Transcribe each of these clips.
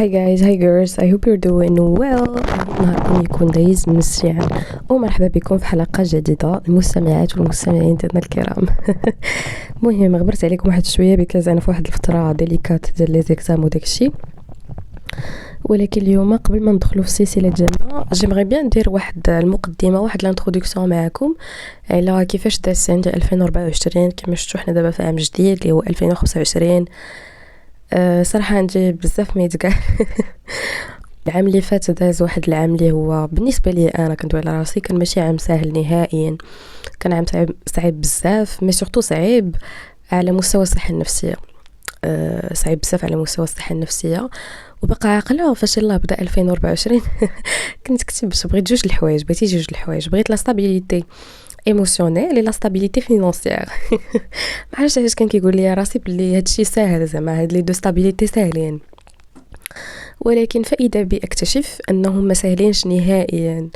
Hi guys, hi girls, I hope you're doing well. نهاركم يكون دايز مزيان ومرحبا بكم في حلقة جديدة المستمعات والمستمعين ديالنا الكرام. المهم غبرت عليكم واحد شوية بكاز انا في واحد الفترة ديليكات ديال لي زيكزام وداكشي، ولكن اليوم قبل ما ندخلوا في السلسلة ديالنا جيمغي بيان ندير واحد المقدمة، واحد الانترودكسيون معكم على كيفاش داز السنة ديال 2024. كما شفتوا حنا دابا في عام جديد اللي هو 2025. صراحة عندي بزاف ما يتقال. العام اللي فات داز واحد العام اللي هو بالنسبة لي أنا كندوي على راسي كان ماشي عام سهل نهائيا، كان عام صعيب بزاف، مي سورتو صعيب على مستوى الصحة النفسية. صعيب بزاف على مستوى الصحة النفسية. وبقى عاقلة فاش يلاه بدا 2024 كنت كتبت بغيت جوج الحوايج، بغيت لا ستابيليتي ايموشنيل اي لا ستابيليتي فينانسيير. ما عرفتش علاش كان كيقول لي راسي بلي هادشي ساهل، زعما هاد لي دو ستابيليتي ساهلين، ولكن فاذا بي اكتشف انهم ما ساهلينش نهائيا.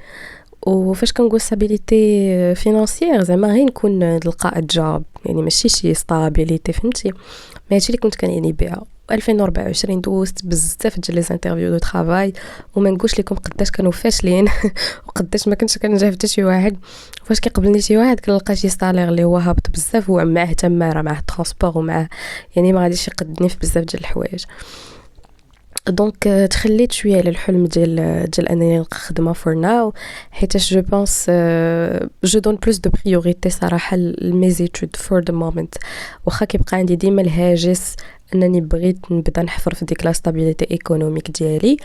وفاش كنقول ستابيليتي فينانسيير زعما غير نكون نلقى جوب، يعني ماشي شي ستابيليتي، فهمتي؟ ما هادشي اللي كنت كنعني بها. 2024 دوزت بزاف ديال لي انترفيو دو طرافاي وما نقولش لكم قداش كانوا فاشلين وقداش ما كنتش كنجاوب حتى شي واحد. فاش كيقبلني شي واحد كنلقى شي صالير اللي هو هابط بزاف ومعه تماره، معه ترونسبور ومعه يعني ما غاديش يقدني في بزاف ديال الحوايج. دونك تخليت شويه على الحلم ديال انني نلقى خدمه فور ناو، حيتاش جو بونس جو دون بلوس دو بريوريتي صراحه لميزيتود فور ذا مومنت. واخا كيبقى عندي ديما الهاجس انني بغيت نبدا نحفر في ديك لا ستابيليتي ايكونوميك ديالي،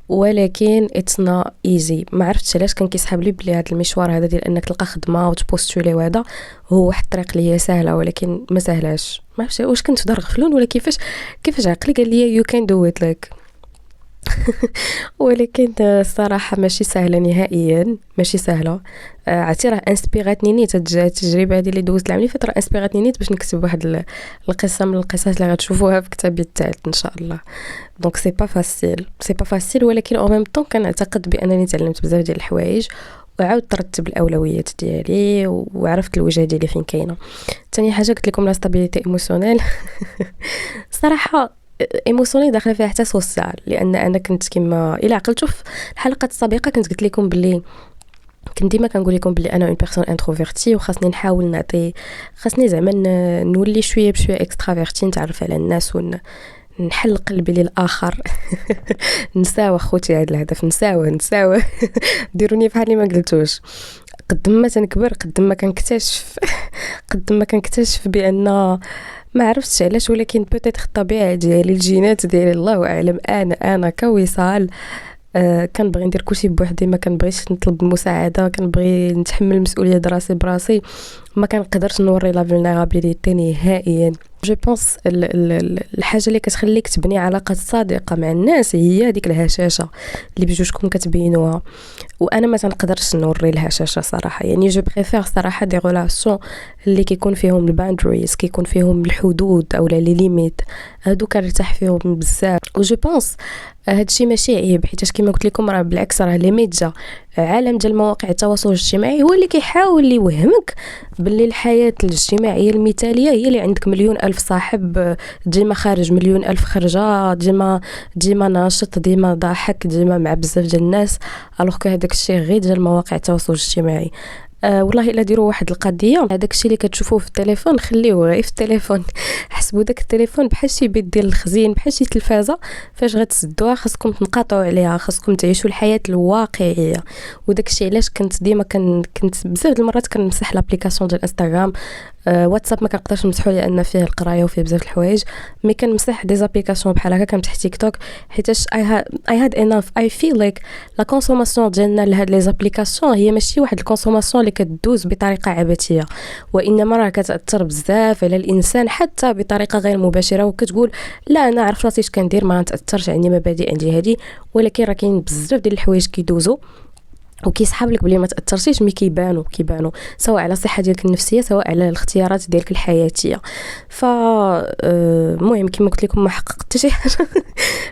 ولكن اتس نوت ايزي. ما عرفتش علاش كان كيسحب لي بلي هذا المشوار هذا ديال انك تلقى خدمه وتبوستولي وهذا هو واحد الطريق اللي هي سهله، ولكن ما سهلاش. ما عرفتش واش كنت في دار غفلون ولا كيفاش عقلي قال لي يو كان دو ات لايك. ولكن الصراحه ماشي سهله نهائيا، ماشي سهله. عرفتي راه انسبيراتني نيت التجربه هذه اللي دوزت العام اللي فات، راه انسبيراتني نيت باش نكتب واحد القصه من القصص اللي غتشوفوها في كتابي الثالث ان شاء الله. دونك سي با فاسيل، ولكن او ميم طون كنعتقد بانني تعلمت بزاف ديال الحوايج وعاودت ترتب الاولويات ديالي وعرفت الوجهه ديالي فين كاينه. ثاني حاجه قلت لكم لا ستابيليتي ايموشنيل. صراحه ايموشنيل داخله فيها حتى سوسيال، لان انا كنت كما الا عقلتوا في الحلقات السابقه كنت قلت لكم بلي كنت ديما كنقول لكم بلي انا اون بيرسون انتروفيرتي وخاصني نحاول خاصني زعما نولي شويه بشويه اكسترافيرتي، نتعرف على الناس نحل قلبي للاخر. نساوى خوتي هذا الهدف، نساوى ديروني بحال اللي ما قلتوش. قد ما تنكبر قد ما كنكتشف قد ما كنكتشف بان ما عرفتش علاش، ولكن بوتيتر الطبيعه ديالي الجينات ديالي الله اعلم، انا كوصال كنبغي ندير كلشي بوحدي، ما كنبغيش نطلب المساعده، كنبغي نتحمل المسؤوليه دراسي براسي، ما كنقدرش نوري لا فولنيرابيليتي نهائيا. جو بونس الحاجه اللي كتخليك تبني علاقات صادقه مع الناس هي ديك الهشاشه اللي بجوجكم كتبينوها، وانا ما تنقدرش نوري الهشاشه صراحه. يعني جو بريفير صراحه دي ريلاسيون اللي كيكون فيهم الباوندريز، كيكون فيهم الحدود او لي ليميت، هادو كنرتاح فيهم بزاف. وجو بونس هادشي ماشي عيب، حيت كما قلت لكم راه بالعكس، راه لي ميديا عالم ديال مواقع التواصل الاجتماعي هو اللي كيحاول يوهمك باللي الحياه الاجتماعيه المثاليه هي اللي عندك مليون الف صاحب، ديما خارج مليون الف خرجه، ديما ناشط، ديما ضاحك، ديما مع بزاف ديال الناس، الوغ كو هذاك الشيء غير ديال مواقع التواصل الاجتماعي. والله الا ديروا واحد القضيه، هذاك الشيء اللي كتشوفوه في التليفون خليوه غير في التليفون. حسبوا داك التليفون بحال شي بيت ديال الخزين، بحال شي تلفازه، فاش غتسدوها خاصكم تنقطعوا عليها، خاصكم تعيشوا الحياه الواقعيه. وداك الشيء علاش كنت ديما كنت بزاف د المرات كنمسح لابليكاسيون ديال انستغرام. واتساب ما كنقدرش نمسحو لان فيه القرايه وفيه بزاف الحوايج، مي كنمسح دي زابليكاسيون بحال هكا، كنمسح تيك توك حيتاش I had enough. I feel like لا كونسوماسيون ديالنا لهاد لي زابليكاسيون هي ماشي واحد الكونسوماسيون اللي كتدوز بطريقه عبثيه، وانما راه كتاثر بزاف على الانسان حتى بطريقه غير مباشره، وكتقول لا انا عرفت راسي اش كندير، ما نتاثرش، عندي مبادئ، عندي هادي. ولكن راه كاين بزاف ديال الحوايج كيدوزوا وكيسحب لك بلي ما تاثرتيش، مي كيبانوا سواء على الصحه ديالك النفسيه سواء على الاختيارات ديالك الحياتيه. المهم كما قلت لكم ما حققت شي حاجه.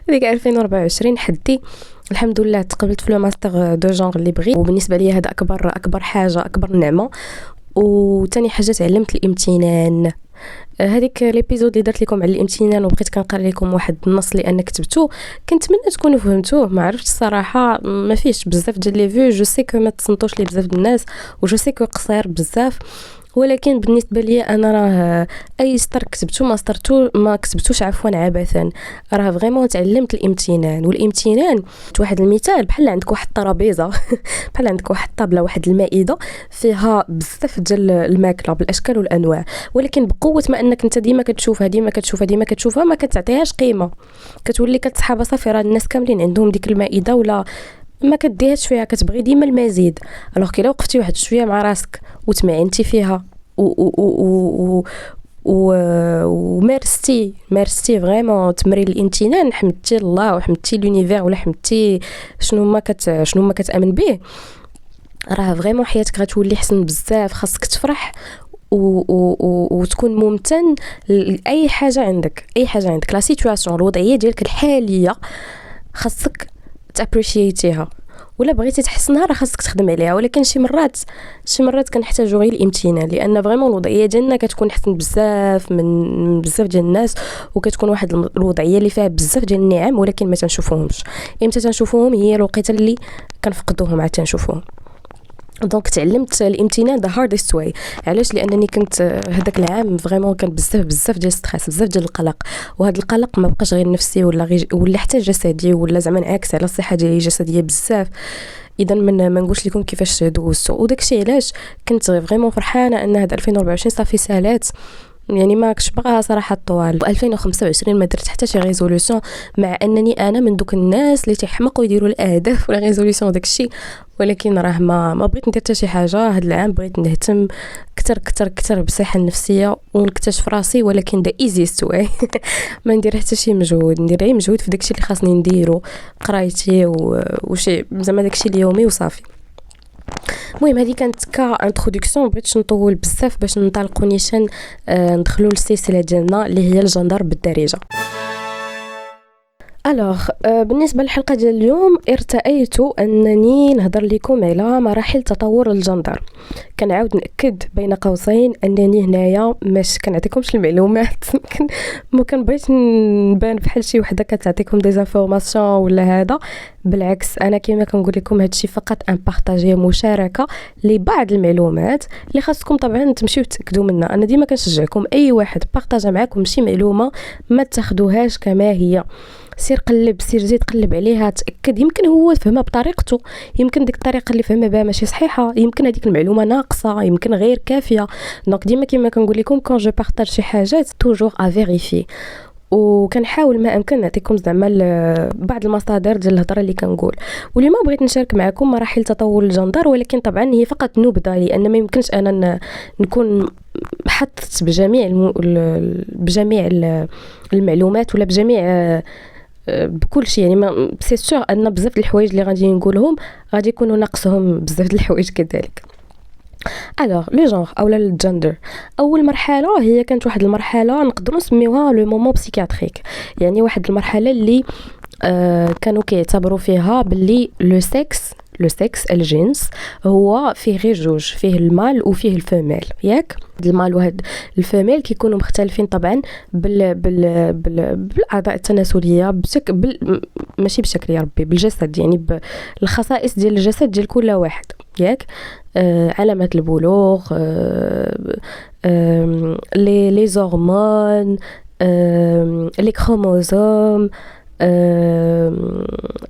ديك 2024 حدي الحمد لله تقبلت في لو ماستر دو جونغ اللي بغيت، وبالنسبه لي هذا اكبر حاجه، اكبر نعمه. وثاني حاجه تعلمت الامتنان. هذيك ليبيزود اللي درت لكم على الامتنان وبقيت كنقرا لكم واحد النص اللي انا كتبته، كنتمنى تكونوا فهمتوه. ما عرفتش الصراحه، ما فيش بزاف ديال لي فيو، جو سي كو ما تصنتوش لي بزاف د الناس، وجو سي كو قصير بزاف، ولكن بالنسبه لي انا راه اي سطر كتبتو ما كتبتوش عفوا عبثا، راه فريمون تعلمت الامتنان. والامتنان واحد المثال بحال عندك واحد الطرابيزه بحال عندك واحد الطابله، واحد المائده فيها بزاف ديال الماكله بالاشكال والانواع، ولكن بقوه ما انك انت ديما كتشوفها ما كتعطيهاش قيمه، كتولي كتصحابها صافي راه الناس كاملين عندهم ديك المائده، ولا ما كديهاش فيها، كتبغي ديما المزيد. الوغ كي لو وقفتي واحد شويه مع راسك وتمعنتي فيها ومارستي فريمون تمرين الامتنان، حمدتي الله وحمدتي لونيفير ولا حمدتي شنو ما كتامن به، راه فريمون حياتك غتولي حسن بزاف. خاصك تفرح وتكون ممتن لاي حاجه عندك، لا سيتوياسيون، الوضعيه ديالك الحاليه خاصك تابريشيتيها، ولا بغيتي تحسنها راه خاصك تخدم عليها. ولكن شي مرات كنحتاجوا غير الامتنان، لان فريمون الوضعيه ديالنا كتكون حسن بزاف من بزاف ديال الناس، وكتكون واحد الوضعيه اللي فيها بزاف ديال النعم ولكن ما تنشوفوهمش. امتى تنشوفوهم؟ هي الوقيته اللي كنفقدوهم عاد تنشوفوهم. دونك تعلمت الامتنان the hardest way. علاش؟ لانني كنت هذاك العام فريمون كان بزاف ديال ستريس، بزاف ديال القلق، وهذا القلق ما بقاش غير نفسي ولا حتى جسدي، ولا زعما انعكس على الصحه ديالي الجسديه بزاف. اذا ما نقولش لكم كيفاش دوزت، وداك الشيء علاش كنت فريمون فرحانه ان هذا 2024 صافي سالات، يعني ما كنتش باغاها صراحه طوال. 2025 ما درت حتى شي ريزوليوشن، مع انني انا من دوك الناس اللي تيحمقوا يديروا الاهداف ولا ريزوليوشن داك الشيء، ولكن راه ما بغيت ندير حتى شي حاجه هذا العام. بغيت نهتم كتر بالصحه النفسيه ونكتشف راسي، ولكن دا ايزيست واي ما ندير حتى شي مجهود، ندير غير مجهود في داكشي اللي خاصني نديرو، قرايتي وشي زعما داكشي اليومي وصافي. المهم هذه كانت كانتروداكسيون، بغيتش نطول بزاف باش ننطلقوا نيشان ندخلوا للسلسله ديالنا اللي هي الجندر بالدارجه. الوغ بالنسبه للحلقه ديال اليوم ارتأيت انني نهضر لكم على مراحل تطور الجندر. كنعاود ناكد بين قوسين انني هنايا ماش كنعطيكمش المعلومات ما كنبغيش نبان بحال شي وحده كتعطيكم دي انفورماسيون ولا هذا، بالعكس انا كما كنقول لكم هادشي فقط ان بارطاجي، مشاركه لبعض المعلومات اللي خاصكم طبعا تمشيو تاكدوا منها. انا ديما كنشجعكم اي واحد بارطاجا معكم شي معلومه ما تاخذوهاش كما هي، سير زيد قلب عليها، تاكد، يمكن هو فهمها بطريقته، يمكن ديك الطريقه اللي فهمها بها ماشي صحيحه، يمكن هذيك المعلومه ناقصه، يمكن غير كافيه. دونك ديما كما كنقول لكم كون جو بارطاج شي حاجات توجور ا فيريفي، وكنحاول ما امكن نعطيكم زعما بعض المصادر ديال الهضره اللي كنقول. واليوم بغيت نشارك معكم مراحل تطور الجندر، ولكن طبعا هي فقط نبذه، لان ما يمكنش انا نكون حطت بجميع المعلومات ولا بجميع بكل شيء. يعني ما سي سور ان بزاف د الحوايج اللي غادي نقولهم غادي يكونوا ناقصهم بزاف د الحوايج كذلك. الوغ لو جونغ اولا الجندر، اول مرحله هي كانت واحد المرحله نقدروا نسميوها لو مومون بسيكاتريك، يعني واحد المرحله اللي كانوا كيعتبروا فيها باللي لو سكس الجنس هو فيه غير جوج، فيه المال وفيه الفيميل، ياك المال وهاد الفيميل كيكونوا مختلفين طبعا بالاعضاء التناسليه ماشي بشكل يا ربي بالجسد، يعني بالخصائص ديال الجسد ديال كل واحد، ياك علامات البلوغ، لي زورمون، لي كروموزوم،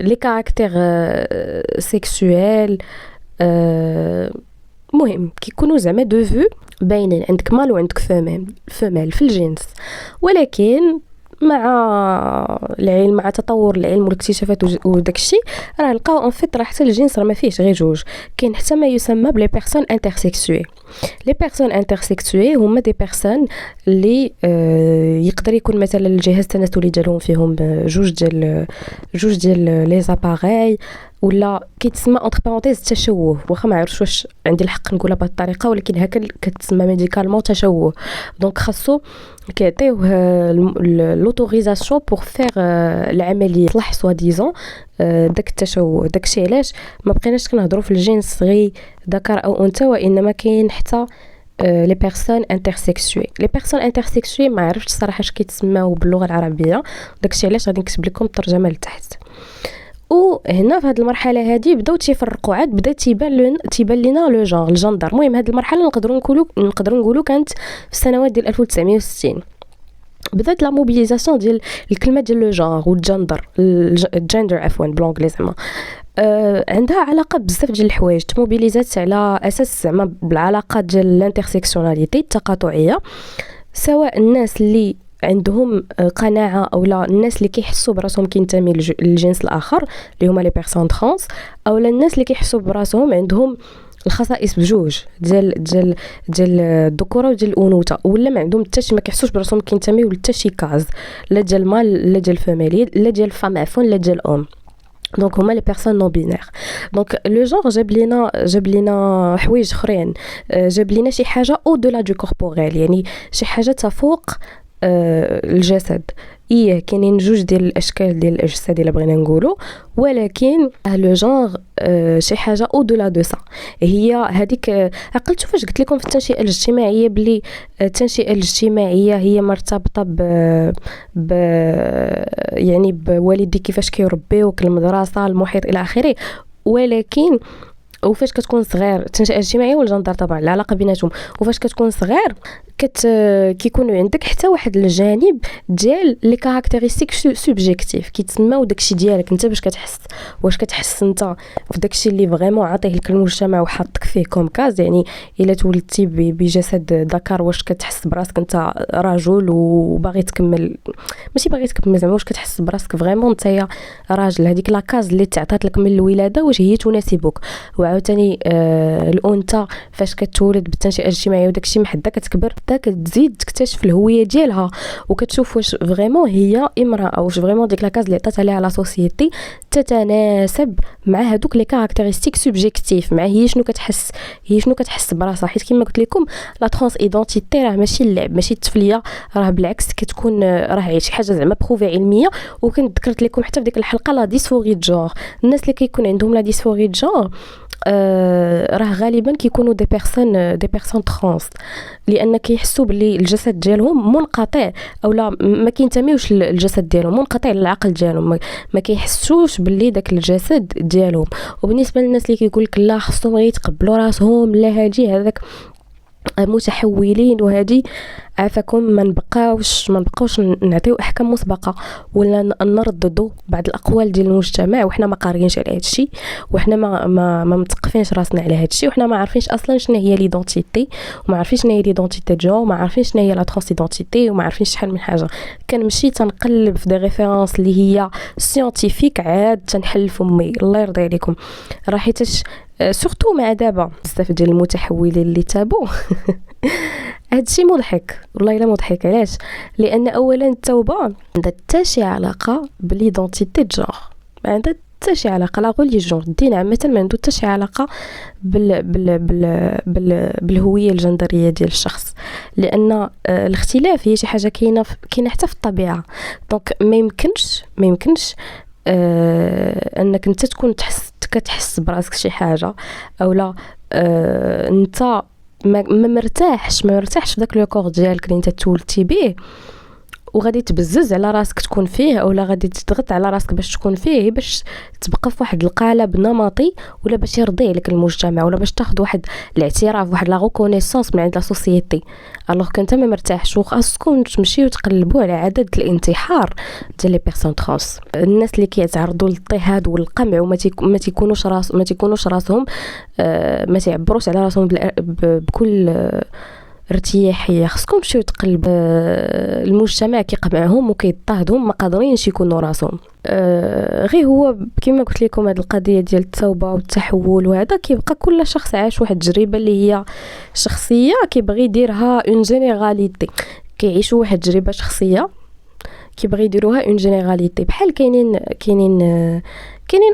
لي كاركتير سيكسويل، مهم كيكونوا زعما دو فو باينين، عندك مال وعندك فيميل في الجنس. ولكن مع العلم، مع تطور العلم والاكتشافات وداك الشيء، راه لقاو ان فيت راه حتى الجنس راه ما فيهش غير جوج، كاين حتى ما يسمى بلي بيرسون انترسيكسوي. لي بيرسون انترسيكسوي هما دي بيرسون اللي يقدر يكون مثلا الجهاز التناسلي ديالهم فيهم جوج ديال لي زاباري، ولا كيتسمى اونتر بارونتيز تشوه، واخا ما عرفتش واش عندي الحق نقولها بهذه الطريقه، ولكن هكا كتسمى ميديكالمون تشوه. دونك خاصو كيعطيوه لوتوريزاسيون بور فير العمليه صلاح سوا ديزون داك التشوه. داكشي علاش ما بقيناش كنهضروا في الجنس غير ذكر او انثى، وانما كاين حتى لي بيرسون انترسيكسوي. لي بيرسون انترسيكسوي ما عرفتش صراحه اش كيتسماو باللغه العربيه، داكشي علاش غادي نكتب لكم الترجمه لتحت. وهنا في هذه المرحله هذه بداو تيفرقوا، عاد بدا تيبان لنا لو جونغ الجندر. المهم هذه المرحله نقدروا نقولوا كانت في السنوات ديال 1960. بدات لا موبيليزاسيون ديال الكلمه ديال لو جونغ والجندر، الجندر عفوا بالانجليزي زعما عندها علاقه بزاف ديال الحوايج. تموبيليزات على اساس زعما بالعلاقات ديال الانترسيكسيوناليتي التقاطعيه، سواء الناس اللي عندهم قناعه او لا الناس اللي كيحسوا براسهم كينتمي للجنس الاخر اللي هما لي بيرسون ترانس، او الناس اللي كيحسوا براسهم عندهم الخصائص بجوج ديال الذكوره وديال الانوثه، ولا ما عندهم حتى شي، ما كيحسوش براسهم كينتميو لحتى شي كاز، لا ديال مال لا ديال فاميلي لا ديال فام عفوا لا ديال ام. دونك هما لي بيرسون نون بينير. دونك لو جونغ جاب لينا حوايج اخرين، جاب لينا شي حاجه او دولا دو كوربوريل، يعني شي حاجه تفوق الجسد. كاينين جوج ديال الاشكال ديال الاجساد الا بغينا نقولوا، ولكن لو جونغ شي حاجه او دولا دو سا. هي هذيك عقلتوا فاش قلت لكم في التنشئه الاجتماعيه بلي التنشئه الاجتماعيه هي مرتبطه ب يعني بوالدي كيفاش كيربيوك، المدرسه، المحيط الى اخره. ولكن وفاش كتكون صغير التنشئه الاجتماعيه والجندر طبعا العلاقه بيناتهم، وفاش كتكون صغير كيكون عندك حتى واحد الجانب ديال لي كاركتيرستيك سوبجيكتيف كيتسماو داكشي ديالك انت باش كتحس. واش كتحس انت في داكشي اللي فريمون عاطيه لك المجتمع وحطك فيه كوم كاز، يعني الا تولدتي بجسد ذكر واش كتحس براسك انت رجل وباغي تكمل، ماشي باغي تكمل زعما واش كتحس براسك فريمون انت راجل، هذيك لاكاز اللي تعطات لك من الولاده واش هي تناسبك. وعاوتاني الانثى فاش كتولد بالتنشئه الاجتماعيه وداكشي محدا كتكبر كتزيد تكتشف الهويه ديالها وكتشوف واش فريمون هي امراه او واش فريمون ديك لاكاز اللي عطات عليها لا سوسيتي تتناسب مع هذوك لي كاركتيرستيك سوبجيكتيف، مع هي شنو كتحس براسها. حيت كما قلت لكم لا ترانس ايدنتيتي راه ماشي اللعب، ماشي التفليه، راه بالعكس كتكون راه شي حاجه زعما بروفي علميه. وكنت ذكرت لكم حتى في ديك الحلقه لا ديسفوري دو جونغ، الناس اللي كيكون عندهم لا ديسفوري دو جونغ راه غالبا كيكونوا دي بيرسون ترانس، لان كيحسوا باللي الجسد ديالهم منقطع او لا ما كينتميوش للجسد ديالهم، منقطع للعقل ديالهم، ما كيحسوش باللي داك الجسد ديالهم. وبالنسبه للناس اللي كيقول لك لا خصهم غير يتقبلوا راسهم، لا هادي هذاك متحولين وهذه عافاكم، ما نبقاوش نعطيو احكام مسبقه ولا نرددوا بعض الاقوال ديال المجتمع وحنا ما قاريينش على هذا الشيء، وحنا ما مثقفينش راسنا على هذا الشيء، وحنا ما عارفينش اصلا شنو هي ليدونتيتي، وما عارفين شنو هي ليدونتيتي جون، وما عارفين شنو هي لا ترانس ايدونتيتي، وما عارفين شحال من حاجه. كنمشي تنقلب في دي ريفيرونس اللي هي سيانتيفيك، عاد تنحل فمي الله يرضي عليكم. راه حيتاش سورتو مع دابا بزاف ديال المتحولين اللي تابوا هادشي مضحك والله الا مضحك. علاش؟ لان اولا التوبه عندها حتى شي علاقه باليدونتيتي جونغ، ما عندها حتى شي علاقه لا ريليجيون، الدين عامه ما عنده حتى شي علاقه بالهويه الجندريه ديال الشخص، لان الاختلاف هي شي حاجه كاينه حتى في الطبيعه. دونك ما يمكنش انك انت تكون كتحس براسك شي حاجه او لا انت ما مرتاحش في داك لو كور ديالك اللي انت تولدتي به، وغادي تبزز على راسك تكون فيه، اولا غادي تضغط على راسك باش تكون فيه، باش تبقى في واحد القالب نمطي، ولا باش يرضي لك المجتمع، ولا باش تاخذ واحد الاعتراف، واحد لا ريكونيسانس من عند لا سوسيتي. الوغ كنت ما مرتاحش، وخاصكم تمشيو تقلبوا على عدد الانتحار ديال لي بيرسون ترانس، الناس اللي كيتعرضوا للاضطهاد والقمع وما تيكونوش راسهم ما تعبروش على راسهم بكل ارتياحيه. خصكم تمشيو تقلب المجتمع كيقمعهم وكيضطهدهم، ما قادرينش يكونوا راسهم. غير هو كما قلت لكم هذه القضيه ديال التوبه والتحول وهذا كيبقى كل شخص عاش واحد التجربه اللي هي شخصيه كيبغي يديرها اون جينيراليتي، كيعيشوا واحد التجربه شخصيه كيبغي يديروها اون جينيراليتي. بحال كاينين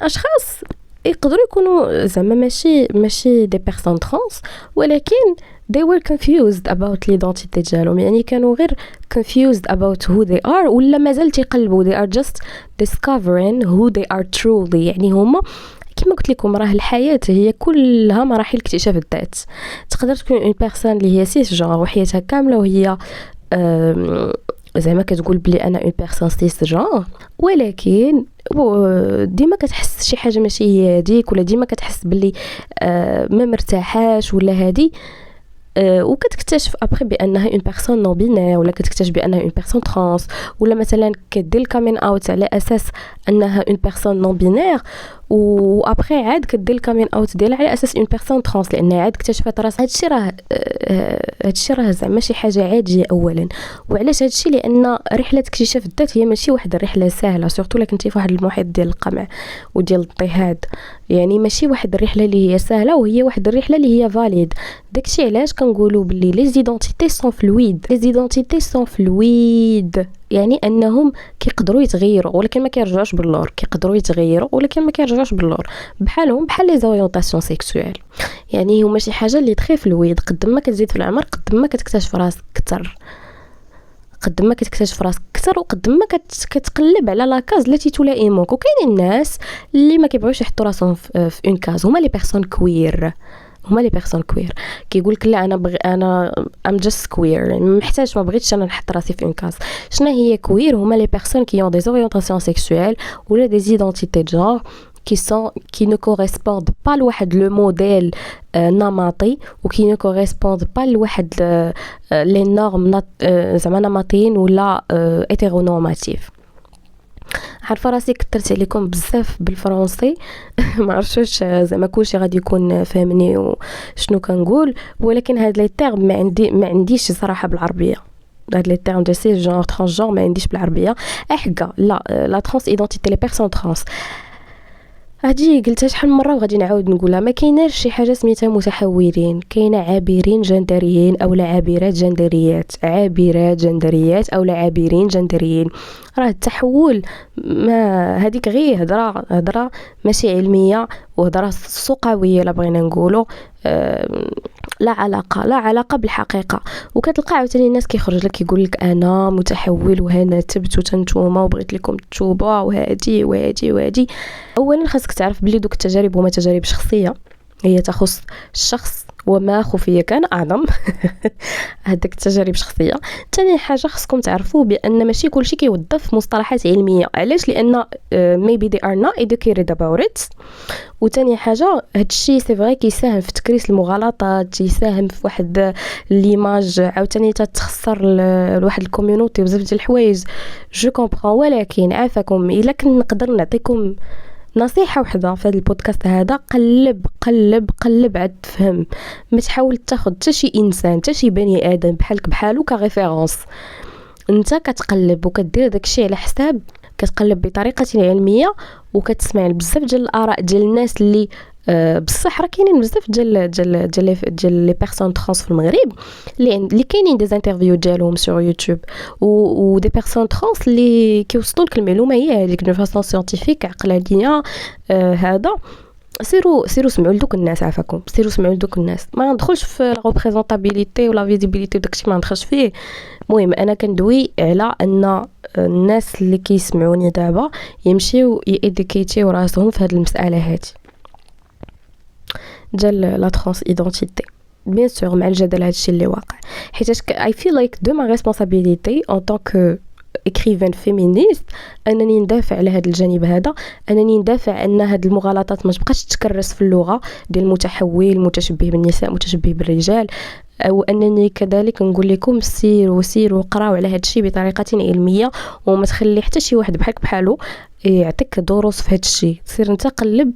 اشخاص يقدروا يكونوا زعما ماشي دي بيرسون ترانس، ولكن they were confused about l'identité ديالهم، يعني كانوا غير confused about who they are، ولا مازال تيقلبوا they are just discovering who they are truly. يعني هما كما قلت لكم راه الحياه هي كلها مراحل اكتشاف الذات. تقدر تكون اون بيرسون اللي هي سيس جونغ وحياتها كامله وهي زعما كتقول بلي انا اون بيرسون سيس جونغ، ولكن ديما كتحس شي حاجه ماشي هي هذيك، ولا ديما كتحس بلي ما مرتاحاش ولا هذه، وكتكتشف ابري بانها اون بيرسون نون بينير، ولا كتكتشف بانها اون بيرسون ترانس، ولا مثلا كدير الكامين اوت على اساس انها اون بيرسون نون بينير، وابري عاد كدير الكامين اوت ديالها على اساس اون بيرسون ترانس، لان عاد اكتشفت راسها. هادشي راه زعما شي حاجه عاديه اولا. وعلاش هادشي؟ لان رحله اكتشاف الذات هي ماشي واحد الرحله سهله، سورتو لك انت في واحد المحيط ديال القمع وديال الاضطهاد، يعني ماشي واحد الرحله اللي هي سهله، وهي واحد الرحله اللي هي فاليد. داكشي علاش كنقولوا باللي لي زيدونتيتي سون فلويد. لي زيدونتيتي سون فلويد يعني انهم كيقدروا يتغيروا ولكن ما كيرجعوش باللور، كيقدروا يتغيروا ولكن ما كيرجعوش باللور، بحالهم بحال لي زوريونطاسيون سيكسويل. يعني هما شي حاجه اللي تخي فلويد. قد ما كتزيد في العمر قد ما كتكتشف راسك اكثر، قد ما كتكتشف راسك اكثر، وقد ما كتقلب على لاكاز التي تلائمك. وكاين الناس اللي ما كيبغيوش يحطوا راسهم في اون كاز، هما لي بيرسون كوير. هما لي بيرسون كوير كيقول لك لا انا ام جاست كوير، ما محتاجش، ما بغيتش انا نحط راسي في اون كاز. شنو هي كوير؟ هما لي بيرسون كي اون دي زوريونطاسيون سيكسويل ولا دي ايدنتيتي دو جونر qui ne correspondent pas لواحد لو موديل نمطي، وكي ne correspondent pas لواحد لي نورم زعما نمطيين ولا هيتيرونورماتيف. عارفه راسي كثرت عليكم بزاف بالفرنسي ما عرفتش زعما كلشي غادي يكون فاهمني وشنو كنقول، ولكن هاد لي تيرم ما عنديش صراحه بالعربيه. هاد لي تيرم دو سي جونر ترانس جونر ما عنديش بالعربيه. حقا لا ترانس ايدنتيتي لي بيرسون ترانس هادي قلتها شحال من مره وغادي نعاود نقولها. ما كايناش شي حاجه سميتها متحورين، كاينه عابرين جندريين او عابرات جندريات، عابرات جندريات او عابرين جندريين. راه التحول ما هذيك غير هضره ماشي علميه وهضره سوقاويه لا بغينا نقولوا، لا علاقه بالحقيقه. وكتلقى عاوتاني الناس كيخرج لك يقول لك انا متحول وهنا تبت وتنتوما وبغيت لكم تتوبوا وهادي. اولا خاصك تعرف بلي دوك التجارب هما تجارب شخصيه، هي تخص الشخص وما خفي كان اعظم هذاك التجارب شخصيه. ثاني حاجه خصكم تعرفوا بان ماشي كلشي كيوظف مصطلحات علميه. علاش؟ لان maybe they are not educated about it. وثاني حاجه هادشي سي فري كيساهم في تكريس المغالطات، يساهم في واحد ليماج عاوتاني تتخسر لواحد الكوميونيتي بزاف ديال الحوايج. جو كومبرون، ولكن عافاكم الا كن نقدر نعطيكم نصيحه وحده في هذا البودكاست هذا، قلب عاد تفهم. ما تحاول تاخذ حتى شي انسان حتى شي بني ادم بحالك بحالو كريفيرونس. انت كتقلب وكدير داكشي على حساب، كتقلب بطريقه علميه وكتسمع بزاف ديال الاراء ديال الناس اللي بصح راه كاينين بزاف ديال لي بيرسون ترانس في المغرب اللي كاينين دي انترفيو ديالهم سور يوتيوب، و دي بيرسون ترانس اللي كيوصلوا لك المعلومه هي هذيك دو فاسون سيانتيفيك عقلانيه. هذا سيروا سمعوا لدوك الناس، عافاكم سيروا سمعوا لدوك الناس. ما ندخلش في لا ريبريزونطابيليتي ولا فيزيبيليتي داكشي ما ندخلش فيه. المهم انا كندوي على ان الناس اللي كيسمعوني دابا يمشيو ياديكيتيو راسهم في هذه المساله هذه ديال لا ترانس ايدنتيتي. بيان سور مع الجدل هادشي اللي واقع، حيتاش اي فيل لايك دو ما ريسبونسابيلتي ان طونك اكريفان فيمينيست انني ندافع على هذا الجانب هذا، انني ندافع ان هذه المغالطات ما تبقاش تكرس في اللغه ديال المتحول، متشبه بالنساء، متشبه بالرجال. او انني كذلك نقول لكم سيروا قراو على هذا الشيء بطريقه علميه، وما تخلي حتى شي واحد بحالو يعطيك دروس في هذا الشيء. سير انت قلب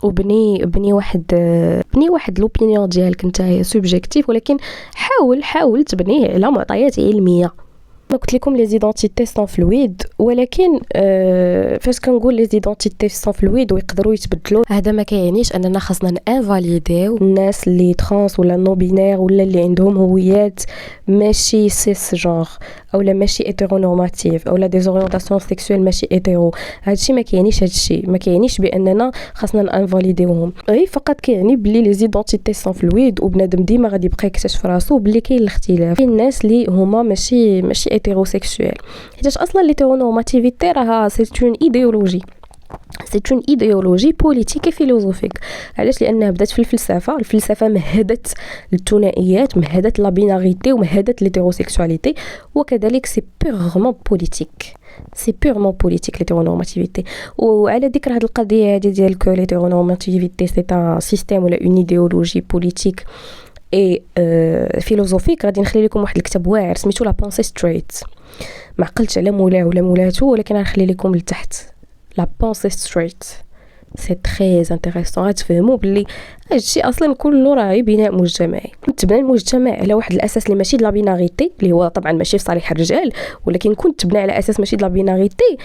وبني واحد لوبينيون ديالك نتايا سوبجيكتيف، ولكن حاول تبنيه على معطيات علميه. ما قلت لكم لي زيدونتيتي سون فلويد، ولكن فاش كنقول لي زيدونتيتي سون فلويد ويقدروا يتبدلوا، هذا ما كيعنيش اننا خاصنا انفاليديو الناس اللي ترانس ولا نو بينير ولا اللي عندهم هويات ماشي سيس جونغ اولا ماشي هيتيرونورماتيف اولا دي زوريونطاسيون سيكسويل ماشي هيتيرو. هادشي ما كيعنيش، هادشي ما كيعنيش باننا خاصنا انفاليديوهم، غير فقط كيعني بلي لي زيدونتيتي سون فلويد، وبنادم ديما غادي يبقى يكتشف راسو بلي كاين الاختلاف. كاين الناس اللي هما ماشي هيتيروسيكسويل، حيت اصلا ليتيرونورماتيفيتي راها سي اون ايديولوجي، c'est une idéologie politique et philosophique. علاش؟ لأنها بدات في الفلسفة مهدت الثنائيات، مهدت لا بيناريتي، ومهدت l'hétérosexualité، وكذلك c'est purement politique. C'est purement politique l'hétéronormativité. وعلى ذكر هذه القضية هذه ديال que l'hétéronormativité c'est un système ولا une idéologie politique et philosophique، غادي نخلي لكم واحد الكتاب واعر سميتو لا بونسي ستريت. ما عقلتش على مولاه ولا مولاتو، ولكن غنخلي لكم لتحت لا بونسي ستريت. سي تري انتريسون، غتفهموا باللي هادشي اصلا كله راه بناء مجتمعي. تبنى المجتمع على واحد الاساس اللي ماشي د لا بيناريتي، اللي هو طبعا ماشي في صالح الرجال، ولكن كنت تبنى على اساس ماشي د لا بيناريتي،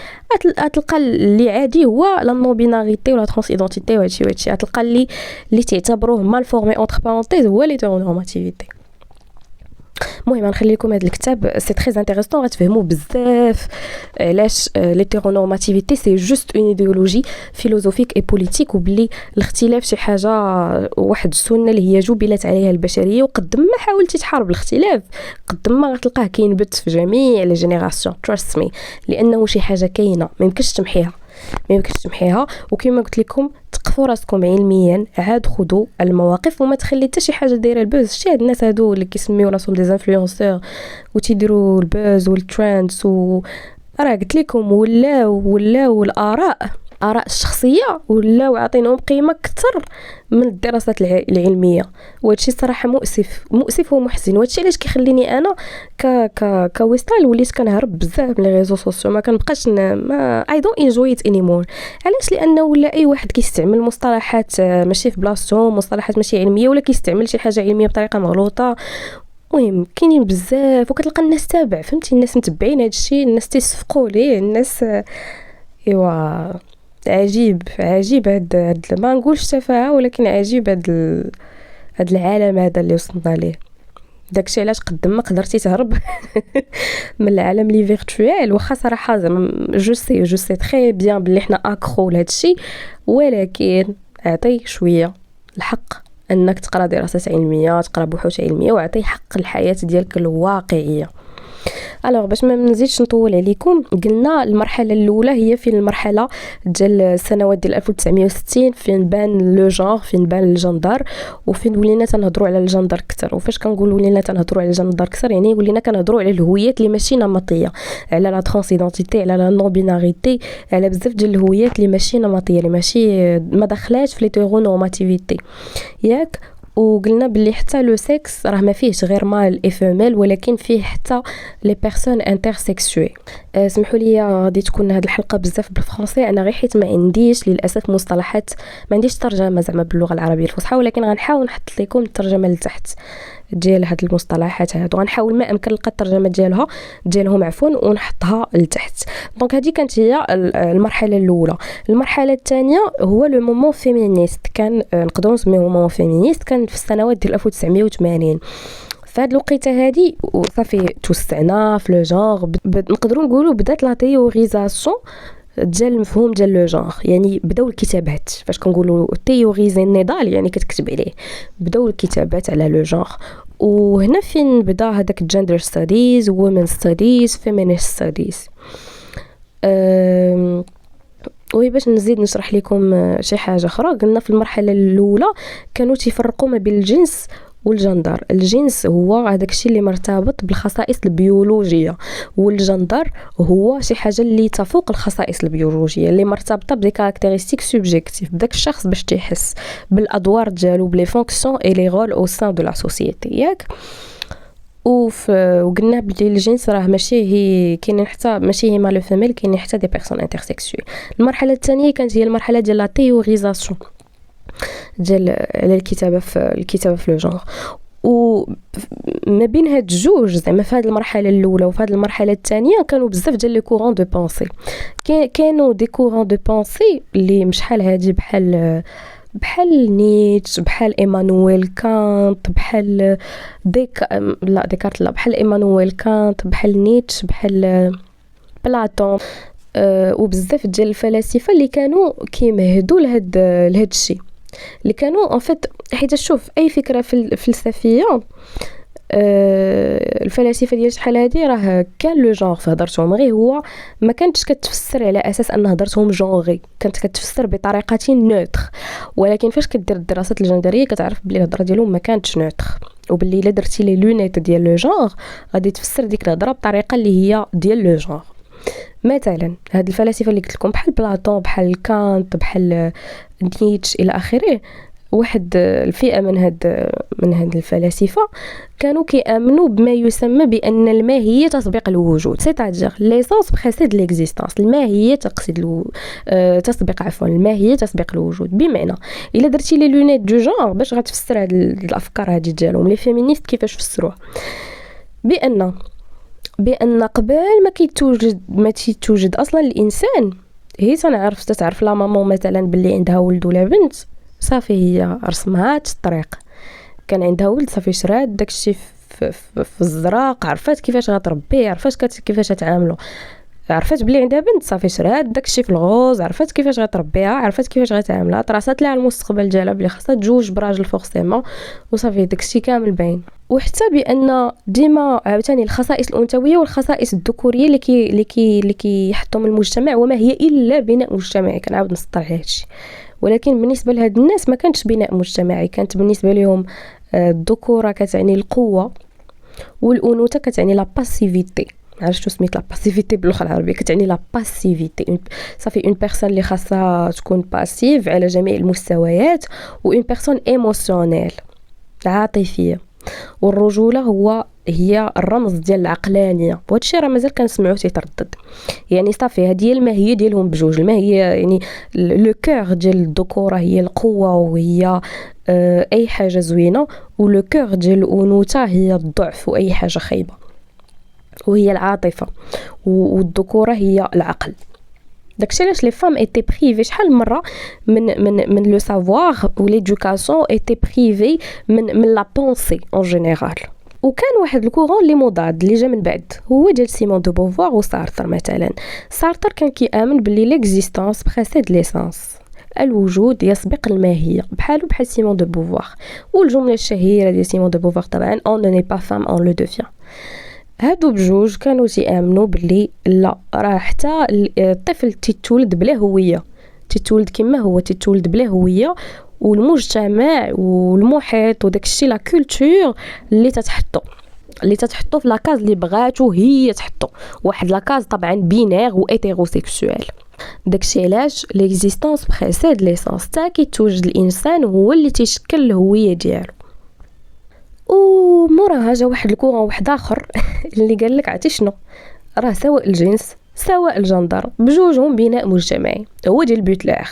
غتلقى اللي عادي هو لا نون بيناريتي ولا ترانس ايدنتيتي وهادشي غتلقى اللي تعتبروه مال فورمي اونتر بارونتيز هو ليتيرونورماتيفيتي. المهم نخلي لكم هذا الكتاب، سي تري انتريسون، غتفهموا بزاف علاش ليتيرونورماتيفيتي سي جوست اون ايديولوجي فيلوزوفيك اي بوليتيك، وبلي الاختلاف شي حاجه واحد السنه اللي هي جبلت عليها البشريه، وقد ما حاولتي تحارب الاختلاف قد ما غتلقاه كينبت في جميع لي جينيراسيون. تراست مي، لانه شي حاجه كاينه ما يمكنش تمحيها. وكما قلت لكم تقفوا راسكم علميا، عاد خذوا المواقف وما تخلي حتى شي حاجه دايره البوز. شتي هاد الناس هادو اللي كيسميو راسهم دي انفلونسور وتيديروا البوز والترندز راه قلت لكم ولاو الاراء الشخصيه ولاو عاطينهم قيمه اكثر من الدراسات العلميه، وهادشي صراحه مؤسف ومحزن. وهادشي علاش كيخليني انا كويستال وليت كنهرب بزاف من لي ريزو سوسيو، ما كنبقاش ما اي دونت انجوي ات اني مور. علاش؟ لانه ولا اي واحد كيستعمل مصطلحات ماشي في بلاصتهم، مصطلحات ماشي علميه، ولا كيستعمل شي حاجه علميه بطريقه مغلوطه. المهم كاينين بزاف، وكتلقى الناس تابع، فهمتي؟ الناس متبعين هادشي، الناس تيصفقوا ليه، الناس ايوا عجيب هاد ما نقولش تفاهه، ولكن عجيب هاد العالم هذا اللي وصلنا ليه. داكشي علاش قد ما قدرتي تهرب من العالم لي فيرتوال، واخا صراحه زعما جو سي تري بيان بلي حنا اكرو لهادشي، ولكن اعطي شويه الحق انك تقرا دراسات علميه، تقرا بحوث علميه، واعطي حق الحياه ديالك الواقعيه. الوغ باش ما نزيدش نطول عليكم، قلنا المرحله الاولى هي في المرحله ديال السنوات ديال 1960 فين بان لو جونغ، فين بان الجندر، وفين ولينا تنهضروا على الجندر اكثر. وفاش كنقول ولينا تنهضروا على الجندر اكثر يعني ولينا كنهضروا على الهويات اللي ماشي نمطيه، على لا ترانس ايدنتيتي، على لا نون بيناريتي، على بزاف ديال الهويات اللي ماشي نمطيه، اللي ماشي ما دخلاتش في ليتيرونورماتيفيتي ياك. وقلنا باللي حتى لو سكس راه ما فيهش غير مال اي فيميل، ولكن فيه حتى لي بيرسون انترسكسوي. سمحوا لي غادي تكون هذه الحلقه بزاف بالفرنسي، انا غير حيت ما عنديش للاسف مصطلحات، ما عنديش ترجمه زعما باللغه العربيه الفصحى، ولكن غنحاول نحط لكم الترجمه لتحت ديال هاد المصطلحات هادو، غنحاول ما امكن نلقى الترجمه ديالهم عفوا ونحطها لتحت. دونك هذه كانت هي المرحله الاولى. المرحله الثانيه هو لو مومون فيمينيست، كان نقدروا نسميوه مومون فيمينيست، كان في السنوات ديال 1980. فهاد الوقيته هادي صافي توسعنا في لو جونغ، نقدروا نقولوا بدات لا تيوريزاسيون ديال المفهوم ديال لو جونغ، يعني بداو الكتابات. فاش كنقولوا تيوريزي النضال يعني كتكتب عليه، بداو الكتابات على لو جونغ. وهنا فين بدا هذاك الجندر ستاديز، وومن ستاديز، فيمينيست ستاديز. وي باش نزيد نشرح لكم شي حاجه اخرى، قلنا في المرحله الاولى كانوا تيفرقوا ما بين الجنس والجندر. الجنس هو هذاك الشيء اللي مرتبط بالخصائص البيولوجيه، والجندر هو شي حاجه اللي تفوق الخصائص البيولوجيه، اللي مرتبطه بدي كاركتيرستيك سوبجيكتيف، بداك الشخص باش تيحس بالادوار ديالو، بلي فونكسيون اي لي رول او سان دو لا سوسيتي ياك. وقلنا بلي الجنس راه ماشي هي كاين حتى ماشي هي مال فيميل، كاين حتى دي بيرسون انترسكسوي. المرحله الثانيه كانت هي المرحله ديال لا تيوريزاسيون ديال على الكتابه في لو جونغ. وما بين هاد الجوج زعما في هاد المرحله الاولى وفي هاد المرحله الثانيه كانوا بزاف ديال لي كورون دو بونسي. كانوا دي كورون دو بونسي اللي مشحال هادي بحال نيتش، بحال ايمانويل كانت، بحال ديكارت لا، بحال ايمانويل كانت، بحال نيتش، بحال بلاطون، وبزاف ديال الفلاسفه اللي كانوا كيمهدوا لهاد الشيء، اللي كانوا ان فيت. حيت شوف اي فكره فلسفيه الفلاسفه ديال شحال هادي راه كان لو جونغ في هضرتهم، غير هو ما كانتش كتفسر على اساس ان هضرتهم جونغي، كانت كتفسر بطريقه نوتر. ولكن فاش كدير الدراسات الجندريه كتعرف بلي الهضره ديالهم ما كانتش نوتر، وباللي الا درتي لي لونيت ديال لو جونغ غادي تفسر ديك الهضره بطريقه اللي هي ديال لو جونغ. مثلا هاد الفلاسفه اللي قلت لكم بحال بلاطون بحال كانت بحال نيتش الى اخره، واحد الفئه من هاد الفلاسفه كانوا كيامنوا بما يسمى بان الماهيه تسبق الوجود، سيتادير ليسونس بريسيد ليكزيستانس، الماهيه تسبق الماهيه تسبق الوجود. بمعنى الا درتي لي لونيت دو جونغ باش غتفسر هاد الافكار هادي ديالهم لي فيمينيست كيفاش فسروها، بان قبل ما تيتوجد اصلا الانسان، هي تعرف لا مامون مثلا باللي عندها ولد ولا بنت، صافي هي رسمات الطريق، كان عندها ولد صافي شرات داكشي في الزراق، عرفات كيفاش غتربيه، عرفات كيفاش تعاملوا، عرفات بلي عندها بنت صافي شرات داكشي في الغوز، عرفات كيفاش غتربيها، عرفات كيفاش غتعاملها، طراسات لها المستقبل ديالها بلي خاصها تجوج براجل فورسيمون، وصافي داكشي كامل باين. وحتى بان ديما عاوتاني الخصائص الانثويه والخصائص الذكوريه اللي كيحطهم المجتمع وما هي الا بناء مجتمعي، كنعاود نسطر على هادشي. ولكن بالنسبه لهاد الناس ما كانتش بناء مجتمعي، كانت بالنسبه لهم الذكوره كتعني القوه والانوثه كتعني لا باسيفيتي. عرفتوا سميت لا باسيفيتي باللغه العربيه، كتعني لا باسيفيتي، صافي اون بيرسون اللي خاصها تكون باسيف على جميع المستويات، وان بيرسون ايموشنيل عاطفيه. والرجوله هي الرمز ديال العقلانيه، وهادشي راه مازال كنسمعوه تيتردد. يعني صافي هذه الماهيه ديالهم بجوج، الماهيه يعني لو كور ديال الذكوره هي القوه وهي اي حاجه زوينه، ولو كور ديال الانوثه هي الضعف واي حاجه خايبه، وهي العاطفه، والذكوره هي العقل. داكشي علاش لي فام ايتي بريفي شحال مره من لو سافوار و ليدوكاسيون ايتي بريفي من لا بونسي اون جينيرال. وكان واحد الكورون اللي مضاد اللي جا من بعد، هو ديال سيمون دو بوفوار وسارتر. مثلا سارتر كان كيامن باللي ليكزيستانس بريسيد ليسانس، الوجود يسبق الماهيه، بحال سيمون دو بوفوار. والجمله الشهيره ديال سيمون دو بوفوار طبعا اون ني با فام اون لو دوفيان. هادو بجوج كانوا تيامنوا باللي لا، راه حتى الطفل تيتولد بلا هويه، تيتولد كما هو، تيتولد بلا هويه، والمجتمع والمحيط وداكشي لا كولتور اللي تتحطو في لاكاز اللي بغاتو هي تحطو، واحد لاكاز طبعا بينير و هيتيروسيكسوال. داكشي علاش ليكزيستانس بريسيد ليسانس، تا كيتوجد الانسان هو اللي تيشكل الهويه ديالو. وموراها جا واحد الكورون واحد اخر اللي قال لك عرفتي شنو، راه سواء الجنس سواء الجندر بجوجهم بناء مجتمعي، هو ديال بوتلير.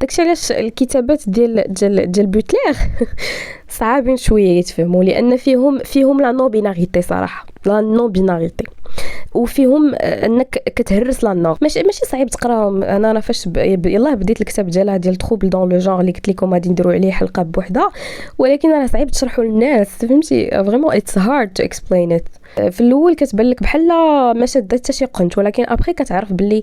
داكشي علاش الكتابات ديال بوتلير صعابين شويه يتفهموا، لان فيهم لا نو بيناريتي صراحه، لا نو بيناريتي، وفيهم انك كتهرس لا نور. ماشي صعيب تقراهم. انا فاش يلاه بديت الكتاب ديالها ديال تروبل دون لو جونغ اللي قلت لكم غادي نديروا عليه حلقه بوحدها، ولكن راه صعيب تشرحوا للناس، فهمتي؟ فريمون اتس هارد تو اكسبلين ات. في الاول كتبان لك بحال ما شدت حتى شي قنت، ولكن ابري كتعرف باللي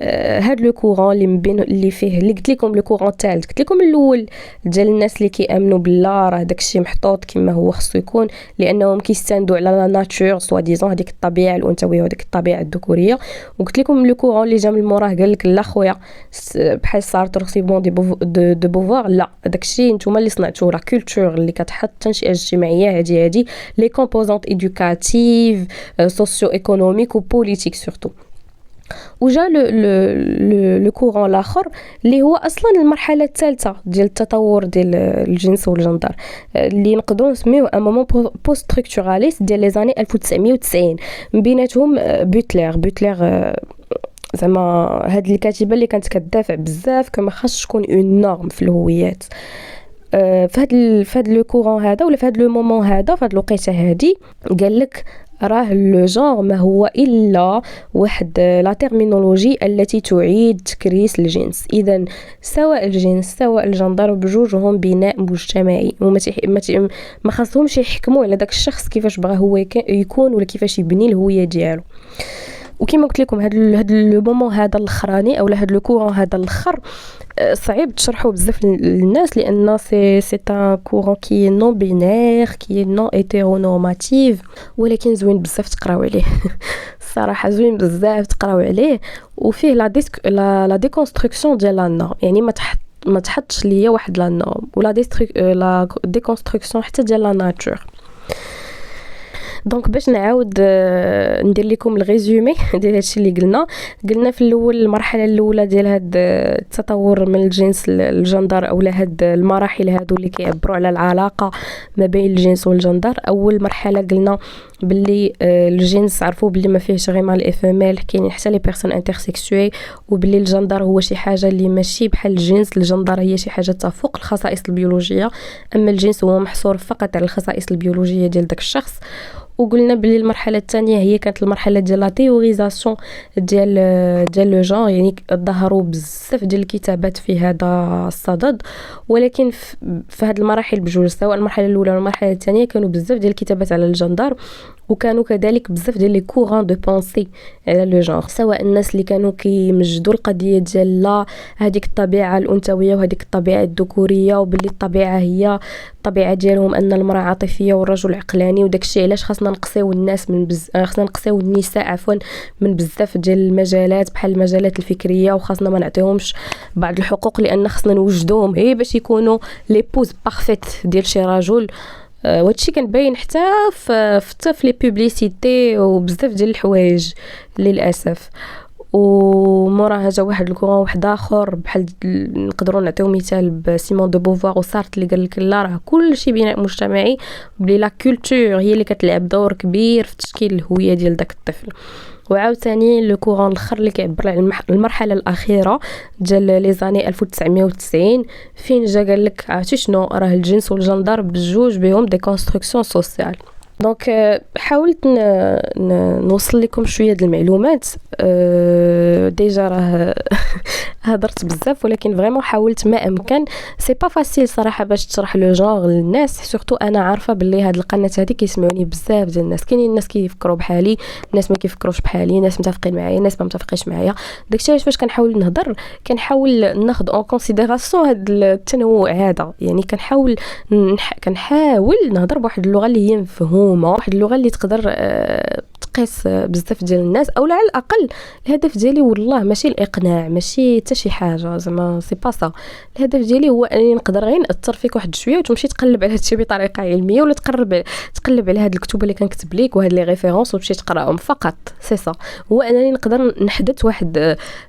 هاد لو كورون اللي من بين اللي فيه اللي قلت لكم لو كورون الثالث، قلت لكم الاول ديال الناس اللي كيامنوا بالله راه داكشي محطوط كما هو خصو يكون، لانهم كيستندوا على لا ناتور سوا ديزون هذيك الطبيعه الانثويه وديك الطبيعه الذكوريه. وقلت لكم لو كورون اللي جا من موراه قال لك لا خويا بحال سارتر سيمون دو بوفوار، لا داكشي نتوما اللي صنعتوه، لا كولتور اللي كتحط التنشئه الاجتماعيه هادي لي كومبوزونط ايدوكاتيف سوسيو ايكونوميك وبوليتيك سورتو. وجا لو كورون الاخر اللي هو اصلا المرحله الثالثه ديال التطور ديال الجنس والجندر، اللي نقدروا نسميوه ان مومون بوست ستركتوراليست ديال لي زاني 1990. من بيناتهم بوتلير زعما هاد الكاتبه اللي كانت كتدافع بزاف كما خاص تكون اون نورم في الهويات. فهاد لو كورون هذا ولا فهاد لو مومون هذا فهاد الوقيته هادي قال لك راه لو جونغ ما هو الا واحد لا تيرمينولوجي التي تعيد تكريس الجنس. اذا سواء الجنس سواء الجندر بجوجهم بناء مجتمعي، وما ما خاصهمش يحكموا على داك الشخص كيفاش بغى هو يكون ولا كيفاش يبني الهويه ديالو. وكما قلت لكم هاد لو مومون هذا الاخراني او هاد لو كورون هذا الاخر صعيب تشرحه بزاف للناس لان سي ان كورون كي نون بينير كي نون هيتيرونورماتيف ولكن زوين بزاف تقراو عليه. الصراحه زوين بزاف تقراو عليه وفيه لا ديكونستركسيون ديال لا نورم يعني ما تحطش ليا واحد لا نورم ولا لا ديكونستركسيون حتى ديال لا ناتور. دونك باش نعاود ندير لكم الريزومي ديال هادشي اللي قلنا في الاول المرحله الاولى ديال هاد التطور من الجنس للجندر او هاد المراحل هادو اللي كيعبروا على العلاقه ما بين الجنس والجندر. اول مرحله قلنا باللي الجنس عرفوا باللي ما فيهش غير مال افيميل كاين حتى لي بيرسون انترسيكسوي وباللي الجندر هو شي حاجه اللي ماشي بحال الجنس. الجندر هي شي حاجه تفوق الخصائص البيولوجيه اما الجنس هو محصور فقط على الخصائص البيولوجيه ديال داك الشخص. وقلنا بلي المرحله الثانيه هي كانت المرحله ديال لا تيوريزاسيون ديال لو جون يعني ظهروا بزاف ديال الكتابات في هذا الصدد ولكن في هذه المراحل بجوج سواء المرحله الاولى والمرحله الثانيه كانوا بزاف ديال الكتابات على الجندر وكانوا كذلك بزاف ديال لي كورون دو بونسي على لو جونغ سواء الناس اللي كانوا كيمجدوا القضيه ديال لا هذيك الطبيعه الانثويه وهذيك الطبيعه الذكوريه وباللي الطبيعه هي الطبيعه ديالهم ان المراه عاطفيه والرجل عقلاني وداك الشيء علاش خاصنا نقصيو الناس خاصنا نقصيو النساء عفوا من بزاف ديال المجالات بحال المجالات الفكريه وخاصنا ما نعطيهمش بعض الحقوق لان خاصنا نوجدوهم هي باش يكونوا لي بوز بارفيت ديال شي رجل. وهادشي كان باين حتى في لي بوبليسيتي وبزاف ديال الحوايج للاسف. وموراها جا واحد الكورون واحد اخر بحال نقدروا نعطيو مثال بسيمون دو بوفوار وسارت اللي قال لك لا راه كلشي بناء مجتمعي بلي لا كولتور هي اللي كتلعب دور كبير في تشكيل الهويه ديال داك الطفل. وعاوتاني لو كورون الاخر اللي كيعبر على المرحله الاخيره ديال لي زاني 1990 فين جا قال لك عرفتي شنو راه الجنس والجندر بجوج بهم دي كونستركسيون سوسيال. دونك حاولت نوصل لكم شويه د المعلومات ديجا راه هضرت بزاف ولكن فريمون حاولت ما امكن. سي با فاسيل صراحه باش تشرح لو جونغ للناس سورتو انا عارفه باللي هاد القناه هذه كيسمعوني بزاف ديال الناس كاينين الناس كيفكروا بحالي الناس ما كيفكروش بحالي ناس متفقين معايا ناس ما متفقينش معايا. داكشي علاش فاش كنحاول نهضر كنحاول ناخذ اون كونسيديراسيون هاد التنوع هذا يعني كنحاول نهضر بواحد اللغه اللي هي مفهومه واحد اللغه اللي تقدر تقيس بزاف ديال الناس او على الاقل الهدف ديالي والله ماشي الاقناع ماشي حتى شي حاجه زعما سي با سا. الهدف ديالي هو انني نقدر غير ناثر فيك واحد شويه وتمشي تقلب على هادشي بطريقه علميه ولا تقلب على هاد الكتب اللي كنكتب لك وهاد لي ريفيرونس وتمشي تقراهم فقط. سي سا هو انني نقدر نحدث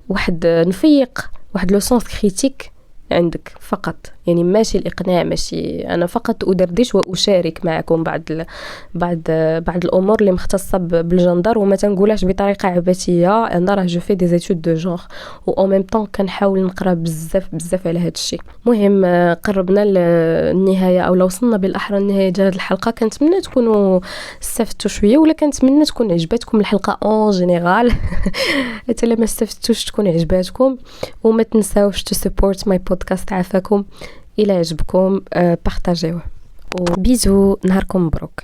واحد نفيق واحد لو سونس كريتيك عندك فقط يعني ماشي الإقناع ماشي أنا فقط أدردش وأشارك معكم بعض الأمور اللي مختصة بالجندر وما تنقولهاش بطريقة عبثية. أنا راه جو في دي زيتود دو جونغ و أو ميم طون كنحاول نقرا بزاف على هذا الشيء. مهم قربنا للنهاية أو لو وصلنا بالأحرى النهاية ديال هذه الحلقة كنتمنى تكونوا استفدتوا شوية ولا كنتمنى تكون عجبتكم الحلقة اون جينيرال حتى لما استفدتوش تكون عجباتكم وما تنساوش تسبورت ماي بودكاست. عافاكم إلى عجبكم بارطاجيوه وبيزو نهاركم مبروك.